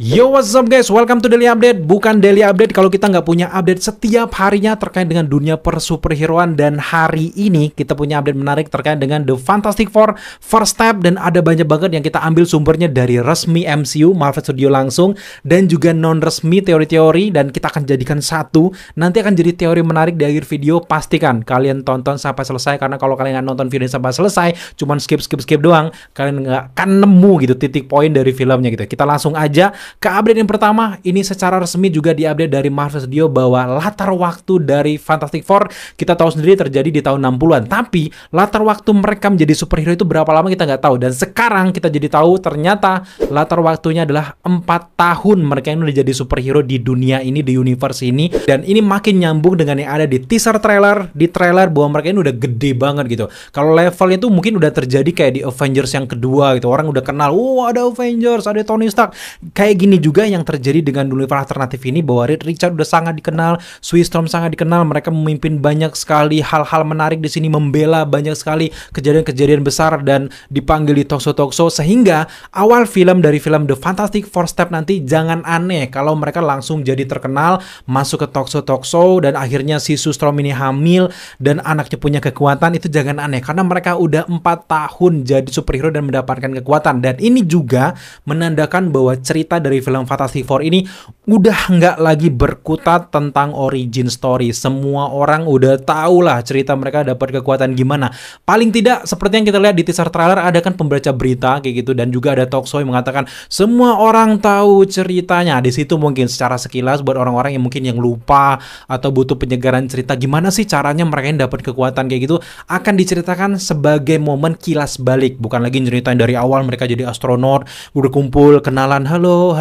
Yo, what's up guys, welcome to Daily Update. Bukan Daily Update kalau kita nggak punya update setiap harinya terkait dengan dunia persuperheroan. Dan hari ini kita punya update menarik terkait dengan The Fantastic Four First Step. Dan ada banyak banget yang kita ambil sumbernya dari resmi MCU, Marvel Studio langsung, dan juga non-resmi teori-teori. Dan kita akan jadikan satu, nanti akan jadi teori menarik di akhir video. Pastikan kalian tonton sampai selesai, karena kalau kalian nggak nonton video sampai selesai, cuman skip doang, kalian nggak akan nemu gitu titik poin dari filmnya gitu. Kita langsung aja ke update yang pertama. Ini secara resmi juga diupdate dari Marvel Studio bahwa latar waktu dari Fantastic Four kita tahu sendiri terjadi di tahun 60-an. Tapi latar waktu mereka menjadi superhero itu berapa lama kita nggak tahu. Dan sekarang kita jadi tahu ternyata latar waktunya adalah 4 tahun mereka ini udah jadi superhero di dunia ini, di universe ini. Dan ini makin nyambung dengan yang ada di teaser trailer. Di trailer bahwa mereka ini udah gede banget gitu. Kalau levelnya itu mungkin udah terjadi kayak di Avengers yang kedua gitu. Orang udah kenal, oh ada Avengers, ada Tony Stark. Kayak gini juga yang terjadi dengan universe alternatif ini, bahwa Reed Richards udah sangat dikenal, Sue Storm sangat dikenal, mereka memimpin banyak sekali hal-hal menarik di sini, membela banyak sekali kejadian-kejadian besar dan dipanggil di talkshow, sehingga awal film dari film The Fantastic Four Step nanti jangan aneh kalau mereka langsung jadi terkenal, masuk ke talkshow dan akhirnya si Sue Storm ini hamil dan anaknya punya kekuatan. Itu jangan aneh karena mereka udah 4 tahun jadi superhero dan mendapatkan kekuatan. Dan ini juga menandakan bahwa cerita dari film Fantastic Four ini udah nggak lagi berkutat tentang origin story. Semua orang udah tahu lah cerita mereka dapat kekuatan gimana. Paling tidak seperti yang kita lihat di teaser trailer, ada kan pembaca berita kayak gitu, dan juga ada talk show yang mengatakan semua orang tahu ceritanya. Di situ mungkin secara sekilas buat orang-orang yang mungkin yang lupa atau butuh penyegaran cerita gimana sih caranya mereka yang dapat kekuatan kayak gitu, akan diceritakan sebagai momen kilas balik. Bukan lagi ceritain dari awal mereka jadi astronot, udah kumpul, kenalan, halo,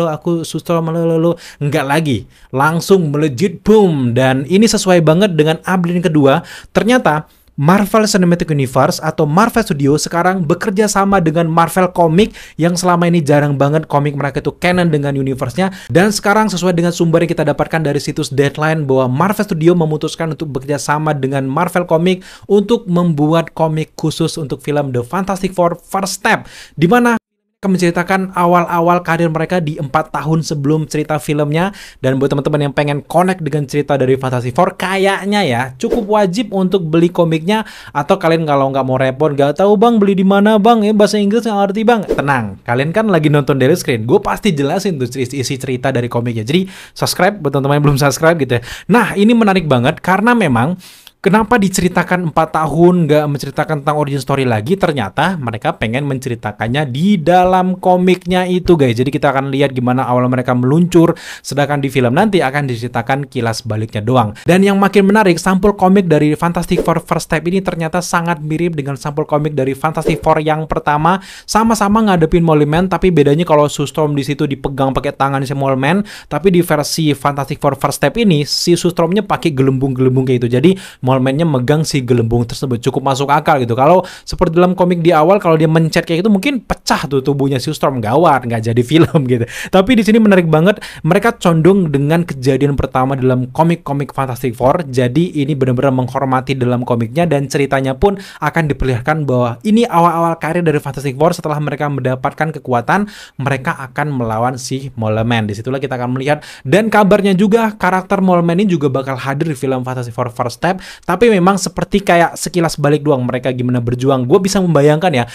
aku Sustorm, halo. Enggak lagi, langsung melejit, boom. Dan ini sesuai banget dengan update yang kedua. Ternyata Marvel Cinematic Universe atau Marvel Studio sekarang bekerja sama dengan Marvel Comics yang selama ini jarang banget komik mereka itu canon dengan universe-nya. Dan sekarang sesuai dengan sumber yang kita dapatkan dari situs Deadline bahwa Marvel Studio memutuskan untuk bekerja sama dengan Marvel Comics untuk membuat komik khusus untuk film The Fantastic Four First Step, di mana akan menceritakan awal-awal karir mereka di 4 tahun sebelum cerita filmnya. Dan buat teman-teman yang pengen connect dengan cerita dari Fantastic Four, kayaknya ya cukup wajib untuk beli komiknya. Atau kalian kalau nggak mau repot, nggak tahu bang beli di mana bang, ya bahasa Inggris nggak ngerti bang, tenang, kalian kan lagi nonton Daily Screen, gue pasti jelasin tuh isi cerita dari komiknya. Jadi subscribe buat teman-teman yang belum subscribe gitu ya. Nah ini menarik banget karena memang kenapa diceritakan 4 tahun nggak menceritakan tentang origin story lagi? Ternyata mereka pengen menceritakannya di dalam komiknya itu guys. Jadi kita akan lihat gimana awal mereka meluncur, sedangkan di film nanti akan diceritakan kilas baliknya doang. Dan yang makin menarik, sampul komik dari Fantastic Four First Step ini ternyata sangat mirip dengan sampul komik dari Fantastic Four yang pertama. Sama-sama ngadepin Mole Man, tapi bedanya kalau Sue Storm di situ dipegang pakai tangan si Mole Man, tapi di versi Fantastic Four First Step ini si Sue Stormnya pakai gelembung-gelembung kayak gitu. Jadi Mole Man-nya megang si gelembung tersebut, cukup masuk akal gitu. Kalau seperti dalam komik di awal, kalau dia mencet kayak gitu mungkin pecah tuh tubuhnya si Storm, gawat, nggak jadi film gitu. Tapi di sini menarik banget, mereka condong dengan kejadian pertama dalam komik-komik Fantastic Four. Jadi ini benar-benar menghormati dalam komiknya, dan ceritanya pun akan diperlihatkan bahwa ini awal-awal karir dari Fantastic Four. Setelah mereka mendapatkan kekuatan, mereka akan melawan si Mole Man. Disitulah kita akan melihat, dan kabarnya juga karakter Mole Man ini juga bakal hadir di film Fantastic Four First Step. Tapi memang seperti kayak sekilas balik doang mereka gimana berjuang. Gue bisa membayangkan ya,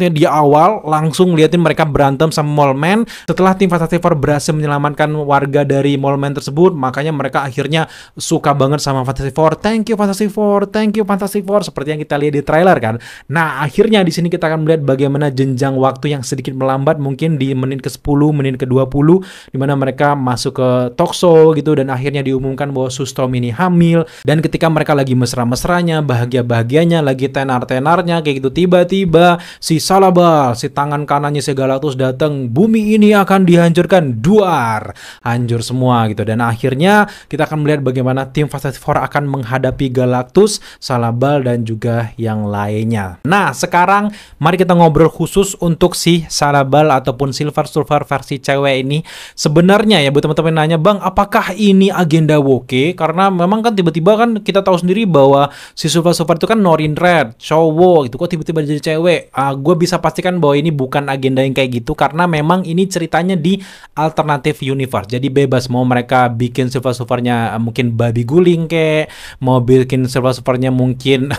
di awal langsung liatin mereka berantem sama Mole Man. Setelah tim Fantastic Four berhasil menyelamatkan warga dari Mole Man tersebut, makanya mereka akhirnya suka banget sama Fantastic Four. Thank you Fantastic Four, thank you Fantastic Four, seperti yang kita lihat di trailer kan. Nah akhirnya di sini kita akan melihat bagaimana jenjang waktu yang sedikit melambat, mungkin di menit ke-10, menit ke-20, dimana mereka masuk ke talk show gitu, dan akhirnya diumumkan bahwa Sue Storm ini hamil. Dan ketika mereka lagi mesra-mesranya, bahagia-bahagianya, lagi tenar-tenarnya kayak gitu, tiba-tiba si Salabal, si tangan kanannya si Galactus datang, bumi ini akan dihancurkan, duar, hancur semua gitu. Dan akhirnya kita akan melihat bagaimana tim Fantastic Four akan menghadapi Galactus, Salabal, dan juga yang lainnya. Nah sekarang mari kita ngobrol khusus untuk si Salabal ataupun Silver Surfer versi cewek ini. Sebenarnya ya buat teman-teman nanya, bang apakah ini agenda Woke? Karena karena memang kan tiba-tiba kan kita tahu sendiri bahwa si Silver Surfer itu kan Norrin Red, cowok gitu, kok tiba-tiba jadi cewek. Gue bisa pastikan bahwa ini bukan agenda yang kayak gitu, karena memang ini ceritanya di alternative universe. Jadi bebas mau mereka bikin Silver Surfernya mungkin babi guling kayak, mau bikin Silver Surfernya mungkin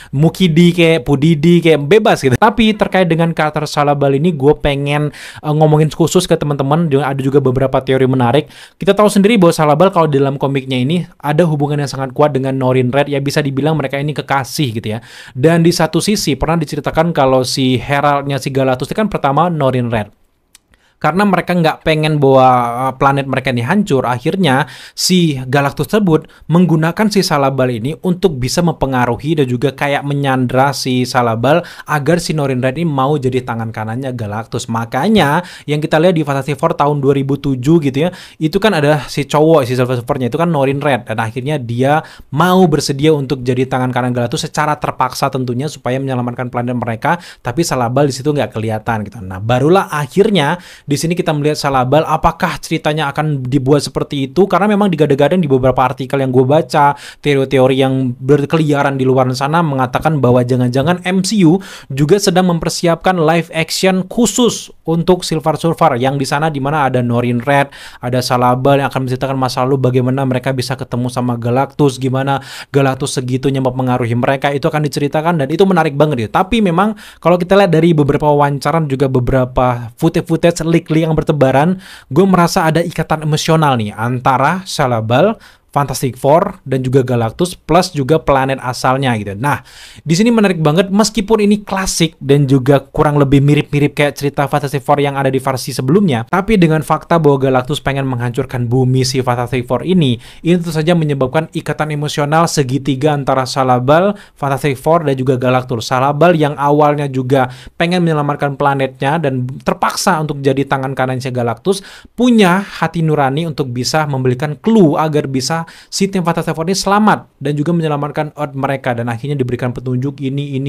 Mukidi kayak, Pudidi kayak, bebas gitu. Tapi terkait dengan karakter Salabal ini, gue pengen ngomongin khusus ke teman-teman. Ada juga beberapa teori menarik. Kita tahu sendiri bahwa Salabal kalau di dalam komiknya ini ada hubungan yang sangat kuat dengan Norrin Red, ya bisa dibilang mereka ini kekasih gitu ya. Dan di satu sisi pernah diceritakan kalau si heraldnya si Galactus itu kan pertama Norrin Red. Karena mereka nggak pengen bahwa planet mereka ini hancur, akhirnya si Galactus tersebut menggunakan si Salabal ini untuk bisa mempengaruhi dan juga kayak menyandra si Salabal agar si Norrin Red ini mau jadi tangan kanannya Galactus. Makanya yang kita lihat di Fantastic Four tahun 2007 gitu ya, itu kan ada si cowok, si Silver Surfer-nya itu kan Norrin Red, dan akhirnya dia mau bersedia untuk jadi tangan kanan Galactus secara terpaksa tentunya supaya menyelamatkan planet mereka, tapi Salabal di situ nggak kelihatan gitu. Nah, barulah akhirnya di sini kita melihat Salabal, apakah ceritanya akan dibuat seperti itu? Karena memang digadang-gadang di beberapa artikel yang gue baca, teori-teori yang berkeliaran di luar sana mengatakan bahwa jangan-jangan MCU juga sedang mempersiapkan live action khusus untuk Silver Surfer, yang di sana dimana ada Norrin Red, ada Salabal yang akan menceritakan masa lalu bagaimana mereka bisa ketemu sama Galactus, gimana Galactus segitunya mempengaruhi mereka, itu akan diceritakan dan itu menarik banget gitu. Tapi memang kalau kita lihat dari beberapa wawancara juga beberapa footage leak yang bertebaran, gue merasa ada ikatan emosional nih antara Salabal, Fantastic Four dan juga Galactus plus juga planet asalnya gitu. Nah, di sini menarik banget meskipun ini klasik dan juga kurang lebih mirip-mirip kayak cerita Fantastic Four yang ada di versi sebelumnya, tapi dengan fakta bahwa Galactus pengen menghancurkan bumi si Fantastic Four ini tentu saja menyebabkan ikatan emosional segitiga antara Salabal, Fantastic Four dan juga Galactus. Salabal yang awalnya juga pengen menyelamatkan planetnya dan terpaksa untuk jadi tangan kanannya Galactus, punya hati nurani untuk bisa memberikan clue agar bisa si tim Fantastic Four ini selamat dan juga menyelamatkan Earth mereka, dan akhirnya diberikan petunjuk ini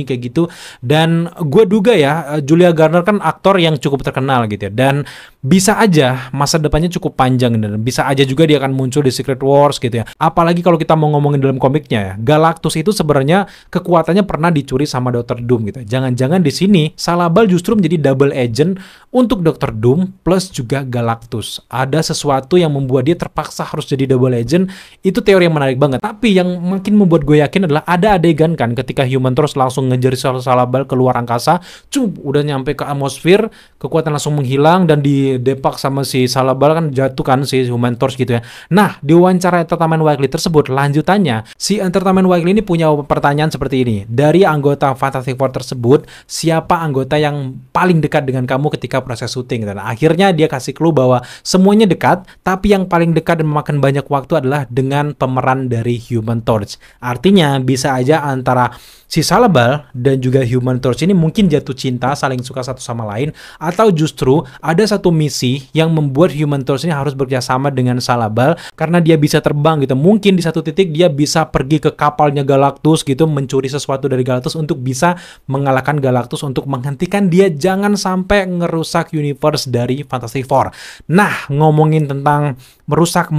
kayak gitu. Dan gue duga ya, Julia Garner kan aktor yang cukup terkenal gitu ya, dan bisa aja masa depannya cukup panjang dan bisa aja juga dia akan muncul di Secret Wars gitu ya. Apalagi kalau kita mau ngomongin dalam komiknya ya, Galactus itu sebenarnya kekuatannya pernah dicuri sama Dr. Doom gitu. Jangan-jangan di sini Salabal justru menjadi double agent untuk Dr. Doom plus juga Galactus. Ada sesuatu yang membuat dia terpaksa harus jadi double agent. Itu teori yang menarik banget. Tapi yang makin membuat gue yakin adalah ada adegan kan ketika Human Torch langsung ngejar Salabal keluar angkasa, udah nyampe ke atmosfer, kekuatan langsung menghilang dan didepak sama si Salabal, kan jatuh kan si Human Torch gitu ya. Nah, di wawancara Entertainment Weekly tersebut, lanjutannya si Entertainment Weekly ini punya pertanyaan seperti ini. Dari anggota Fantastic Four tersebut, siapa anggota yang paling dekat dengan kamu ketika proses syuting? Dan akhirnya dia kasih clue bahwa semuanya dekat, tapi yang paling dekat dan memakan banyak waktu adalah dengan pemeran dari Human Torch. Artinya bisa aja antara si Salabal dan juga Human Torch ini mungkin jatuh cinta, saling suka satu sama lain, atau justru ada satu misi yang membuat Human Torch ini harus bekerjasama dengan Salabal karena dia bisa terbang gitu. Mungkin di satu titik dia bisa pergi ke kapalnya Galactus gitu, mencuri sesuatu dari Galactus untuk bisa mengalahkan Galactus untuk menghentikan dia jangan sampai ngerusak universe dari Fantastic Four. Nah, ngomongin tentang merusak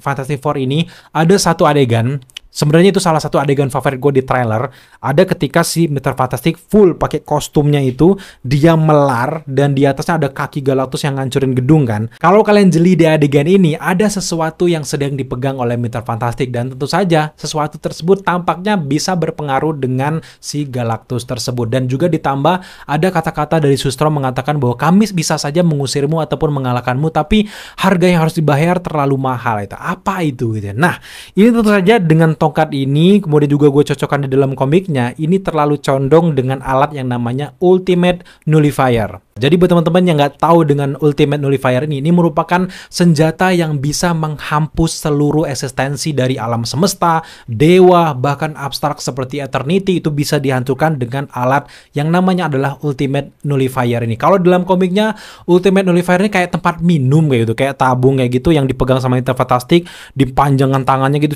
Fantastic Four ini, ada satu adegan. Sebenarnya itu salah satu adegan favorit gue di trailer. Ada ketika si Mr. Fantastic full pakai kostumnya itu, dia melar dan di atasnya ada kaki Galactus yang ngancurin gedung kan. Kalau kalian jeli di adegan ini, ada sesuatu yang sedang dipegang oleh Mr. Fantastic dan tentu saja sesuatu tersebut tampaknya bisa berpengaruh dengan si Galactus tersebut. Dan juga ditambah ada kata-kata dari Sustrom mengatakan bahwa kami bisa saja mengusirmu ataupun mengalahkanmu, tapi harga yang harus dibayar terlalu mahal. Itu apa itu gitu. Nah, ini tentu saja dengan tongkat ini, kemudian juga gue cocokkan di dalam komiknya, ini terlalu condong dengan alat yang namanya Ultimate Nullifier. Jadi buat teman-teman yang nggak tahu dengan Ultimate Nullifier ini merupakan senjata yang bisa menghapus seluruh eksistensi dari alam semesta, dewa, bahkan abstrak seperti Eternity itu bisa dihancurkan dengan alat yang namanya adalah Ultimate Nullifier ini. Kalau dalam komiknya, Ultimate Nullifier ini kayak tempat minum kayak gitu, kayak tabung kayak gitu yang dipegang sama Mr. Fantastic, dipanjangkan tangannya gitu,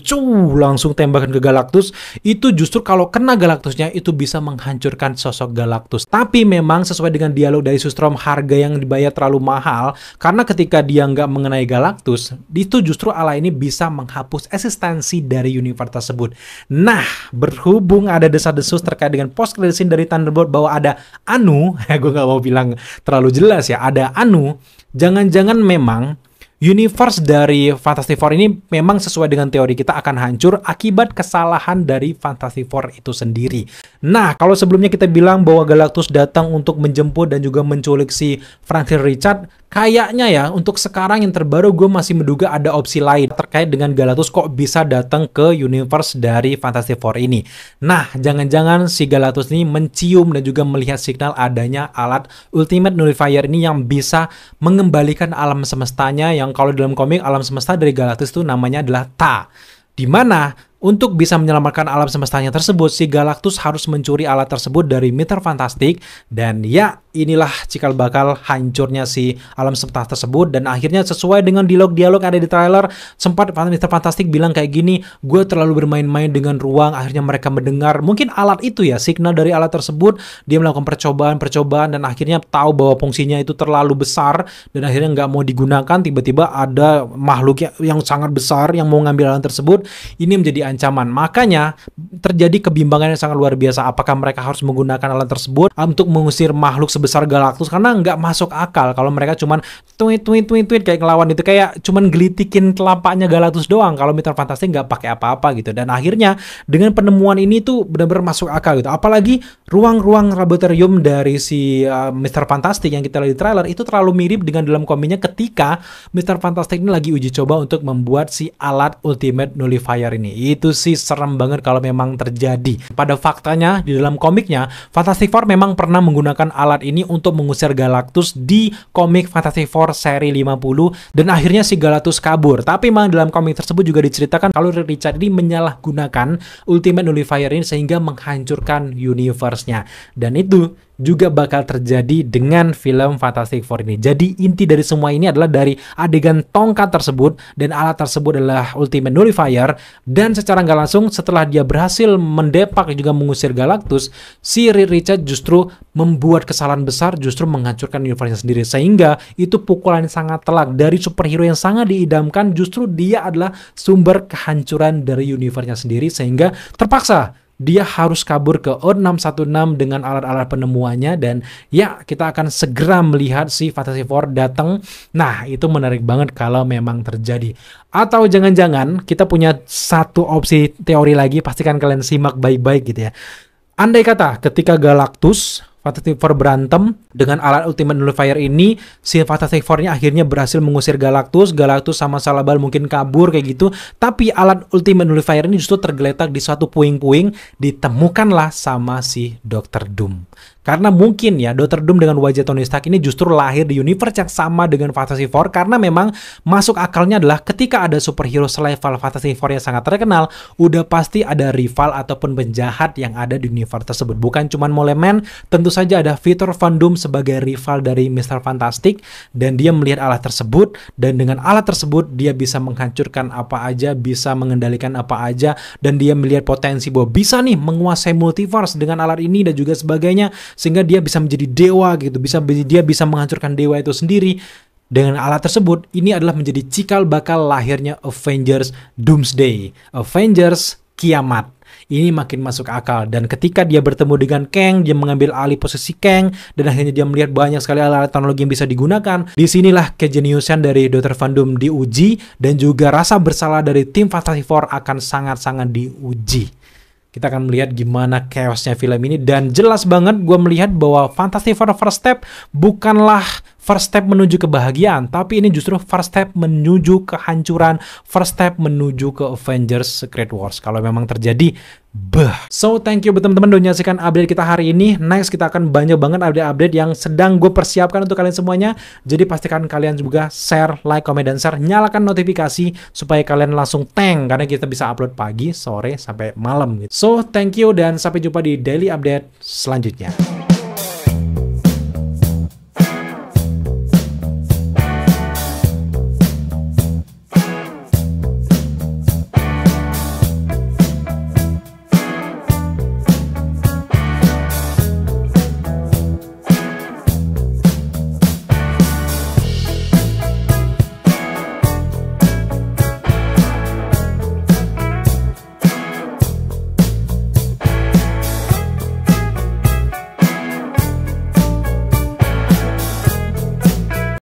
langsung tembakan ke Galactus. Itu justru kalau kena Galactusnya itu bisa menghancurkan sosok Galactus. Tapi memang sesuai dengan dialog dari Strom harga yang dibayar terlalu mahal, karena ketika dia nggak mengenai Galactus, itu justru ala ini bisa menghapus eksistensi dari universe tersebut. Nah, berhubung ada desas-desus terkait dengan post credit scene dari Thunderbolt bahwa ada Anu, gue nggak mau bilang terlalu jelas ya, ada Anu, jangan-jangan memang universe dari Fantastic Four ini memang sesuai dengan teori kita akan hancur akibat kesalahan dari Fantastic Four itu sendiri. Nah, kalau sebelumnya kita bilang bahwa Galactus datang untuk menjemput dan juga menculik si Franklin Richard, kayaknya ya untuk sekarang yang terbaru gue masih menduga ada opsi lain terkait dengan Galactus kok bisa datang ke universe dari Fantastic Four ini. Nah, jangan-jangan si Galactus ini mencium dan juga melihat signal adanya alat Ultimate Nullifier ini yang bisa mengembalikan alam semestanya, yang kalau dalam komik alam semesta dari Galactus itu namanya adalah Ta. Di mana untuk bisa menyelamatkan alam semestanya tersebut, si Galactus harus mencuri alat tersebut dari Mr. Fantastic, dan ya inilah cikal bakal hancurnya si alam semesta tersebut. Dan akhirnya sesuai dengan dialog-dialog ada di trailer, sempat Mr. Fantastic bilang kayak gini, gue terlalu bermain-main dengan ruang. Akhirnya mereka mendengar mungkin alat itu ya, signal dari alat tersebut, dia melakukan percobaan dan akhirnya tahu bahwa fungsinya itu terlalu besar dan akhirnya nggak mau digunakan. Tiba-tiba ada makhluk yang sangat besar yang mau ngambil alat tersebut. Ini menjadi ancaman. Makanya terjadi kebimbangan yang sangat luar biasa. Apakah mereka harus menggunakan alat tersebut untuk mengusir makhluk sebesar Galactus? Karena nggak masuk akal kalau mereka cuman tweet kayak ngelawan itu, kayak cuman gelitikin telapaknya Galactus doang. Kalau Mr. Fantastic nggak pakai apa-apa gitu. Dan akhirnya dengan penemuan ini tuh benar-benar masuk akal gitu. Apalagi ruang-ruang laboratorium dari si Mr. Fantastic yang kita lihat di trailer itu terlalu mirip dengan dalam komiknya ketika Mr. Fantastic ini lagi uji coba untuk membuat si alat Ultimate Nullifier ini. Itu sih serem banget kalau memang terjadi. Pada faktanya di dalam komiknya Fantastic Four memang pernah menggunakan alat ini untuk mengusir Galactus di komik Fantastic Four seri 50 dan akhirnya si Galactus kabur. Tapi memang dalam komik tersebut juga diceritakan kalau Richard ini menyalahgunakan Ultimate Nullifier ini sehingga menghancurkan universe-nya. Dan itu juga bakal terjadi dengan film Fantastic Four ini. Jadi inti dari semua ini adalah dari adegan tongkat tersebut, dan alat tersebut adalah Ultimate Nullifier, dan secara nggak langsung setelah dia berhasil mendepak juga mengusir Galactus, si Richard justru membuat kesalahan besar, justru menghancurkan universe sendiri, sehingga itu pukulan yang sangat telak dari superhero yang sangat diidamkan. Justru dia adalah sumber kehancuran dari universe-nya sendiri, sehingga terpaksa dia harus kabur ke Earth 616 dengan alat-alat penemuannya. Dan ya, kita akan segera melihat si Fantastic Four datang. Nah, itu menarik banget kalau memang terjadi. Atau jangan-jangan kita punya satu opsi teori lagi, pastikan kalian simak baik-baik gitu ya. Andai kata ketika Galactus Fantastic Four berantem dengan alat Ultimate Nullifier ini, si Fantastic Four-nya akhirnya berhasil mengusir Galactus sama Salabal mungkin kabur kayak gitu, tapi alat Ultimate Nullifier ini justru tergeletak di suatu puing-puing, ditemukanlah sama si Dr. Doom. Karena mungkin ya Dr. Doom dengan wajah Tony Stark ini justru lahir di universe yang sama dengan Fantastic Four, karena memang masuk akalnya adalah ketika ada superhero selevel Fantastic Four yang sangat terkenal, udah pasti ada rival ataupun penjahat yang ada di universe tersebut. Bukan cuma Moleman, tentu saja ada Victor Von Doom sebagai rival dari Mr. Fantastic, dan dia melihat alat tersebut, dan dengan alat tersebut dia bisa menghancurkan apa aja, bisa mengendalikan apa aja, dan dia melihat potensi bahwa bisa nih menguasai multiverse dengan alat ini dan juga sebagainya, sehingga dia bisa menjadi dewa gitu, dia bisa menghancurkan dewa itu sendiri. Dengan alat tersebut, ini adalah menjadi cikal bakal lahirnya Avengers Doomsday, Avengers Kiamat. Ini makin masuk akal. Dan ketika dia bertemu dengan Kang, dia mengambil alih posisi Kang, dan akhirnya dia melihat banyak sekali alat teknologi yang bisa digunakan. Disinilah kejeniusan dari Dr. Von Doom diuji, dan juga rasa bersalah dari tim Fantastic Four akan sangat-sangat diuji. Kita akan melihat gimana chaosnya film ini, dan jelas banget gue melihat bahwa Fantastic Four First Step bukanlah first step menuju kebahagiaan, tapi ini justru first step menuju kehancuran, first step menuju ke Avengers Secret Wars. Kalau memang terjadi, So, thank you buat teman-teman udah menyaksikan update kita hari ini. Next, kita akan banyak banget update-update yang sedang gue persiapkan untuk kalian semuanya. Jadi pastikan kalian juga share, like, komen, dan share. Nyalakan notifikasi supaya kalian langsung teng, karena kita bisa upload pagi, sore, sampai malam gitu. So, thank you dan sampai jumpa di daily update selanjutnya.